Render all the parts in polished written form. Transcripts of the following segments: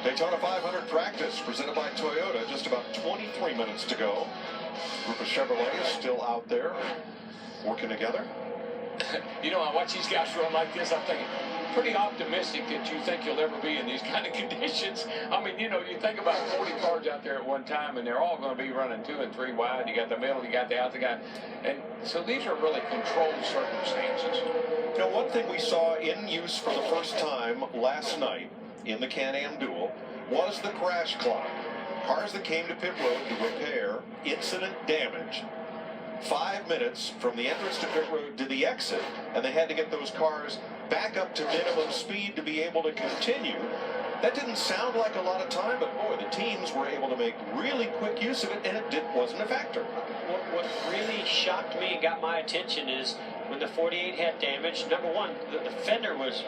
Daytona 500 practice presented by Toyota. Just about 23 minutes to go. Group of Chevrolet is still out there working together. You know, I watch these guys run like this. I'm thinking, pretty optimistic that you think you'll ever be in these kind of conditions. I mean, you know, you think about 40 cars out there at one time, and they're all going to be running 2 and 3 wide. You got the middle, you got the outside guy. And so these are really controlled circumstances. You know, one thing we saw in use for the first time last night in the Can-Am duel was the crash clock. Cars that came to pit road to repair incident damage. 5 minutes from the entrance to pit road to the exit, and they had to get those cars back up to minimum speed to be able to continue. That didn't sound like a lot of time, but boy, the teams were able to make really quick use of it, and it wasn't a factor. What really shocked me and got my attention is when the 48 had damage. Number one, the fender was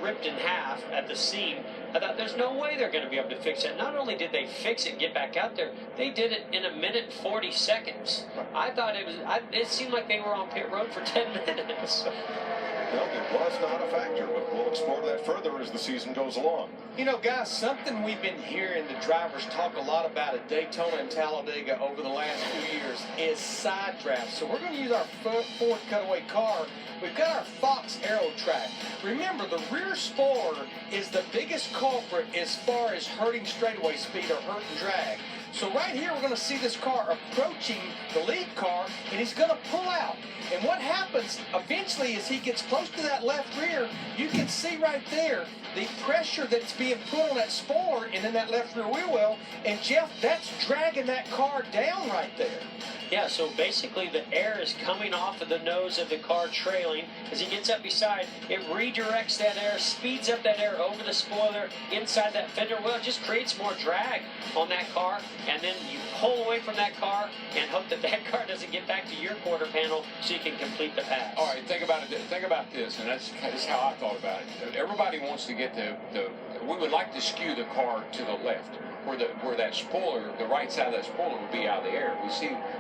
ripped in half at the seam. I thought there's no way they're going to be able to fix it. Not only did they fix it and get back out there, they did it in 1:40. I thought it seemed like they were on pit road for 10 minutes. Well, it was not a factor, but we'll explore that further as the season goes along. You know, guys, something we've been hearing the drivers talk a lot about at Daytona and Talladega over the last few years is side drafts. So we're going to use our Ford cutaway car. We've got our Fox Aero track. Remember, the rear spoiler is the biggest culprit as far as hurting straightaway speed or hurting drag. So right here, we're going to see this car approaching the lead car, and he's going to pull out. And what happens eventually is he gets close to that left rear. You can see right there the pressure that's being put on that spoiler and then that left rear wheel well. And Jeff, that's dragging that car down right there. Yeah, so basically the air is coming off of the nose of the car trailing. As he gets up beside, it redirects that air, speeds up that air over the spoiler, inside that fender well. It just creates more drag on that car, and then you pull away from that car and hope that that car doesn't get back to your quarter panel so you can complete the pass. All right, think about it. Think about this, and that's how I thought about it. Everybody wants to get we would like to skew the car to the left, where that spoiler, the right side of that spoiler would be out of the air.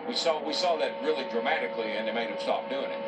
We saw that really dramatically, and they made them stop doing it.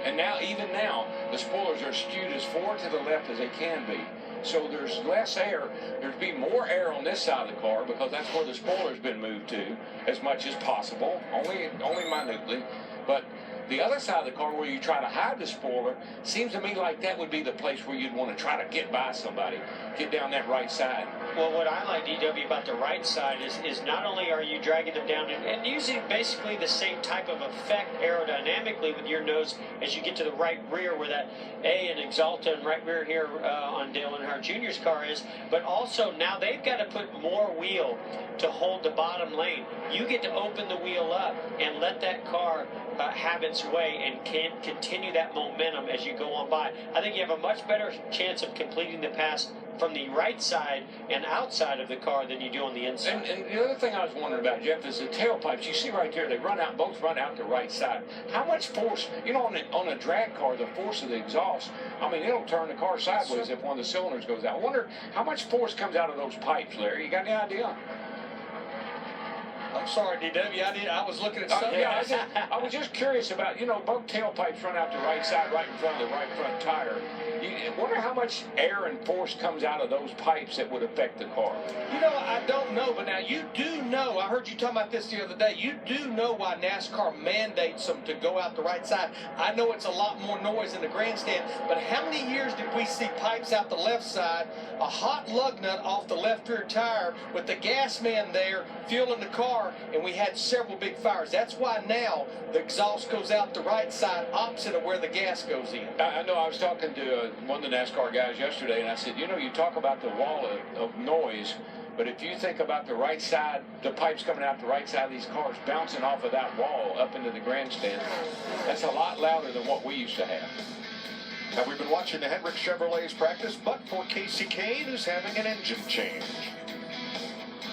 And now, even now, the spoilers are skewed as far to the left as they can be. So there's less air. There's be more air on this side of the car because that's where the spoiler's been moved to as much as possible, only minutely. But the other side of the car where you try to hide the spoiler, seems to me like that would be the place where you'd want to try to get by somebody, get down that right side. Well, what I like, DW, about the right side is not only are you dragging them down and using basically the same type of effect aerodynamically with your nose as you get to the right rear where that and Exalta and right rear here on Dale Earnhardt Jr.'s car is, but also now they've got to put more wheel to hold the bottom lane. You get to open the wheel up and let that car have its way and can continue that momentum as you go on by. I think you have a much better chance of completing the pass from the right side and outside of the car than you do on the inside. And the other thing I was wondering about, Jeff, is the tailpipes. You see right there, they both run out the right side. How much force, you know, on a drag car, the force of the exhaust, I mean, it'll turn the car sideways if one of the cylinders goes out. I wonder how much force comes out of those pipes, Larry. You got any idea? I'm sorry, DW. I was looking at something. I was just curious about, you know, both tailpipes run out the right side, right in front of the right front tire. You wonder how much air and force comes out of those pipes that would affect the car. You know, I don't know, but now you do know, I heard you talking about this the other day, you do know why NASCAR mandates them to go out the right side. I know it's a lot more noise in the grandstand, but how many years did we see pipes out the left side, a hot lug nut off the left rear tire with the gas man there fueling the car, and we had several big fires. That's why now the exhaust goes out the right side opposite of where the gas goes in. I know I was talking to one of the NASCAR guys yesterday, and I said, you know, you talk about the wall of noise, but if you think about the right side, the pipes coming out the right side of these cars bouncing off of that wall up into the grandstand, that's a lot louder than what we used to have. Now, we've been watching the Hendrick Chevrolet's practice, but for Casey Kane, who's having an engine change.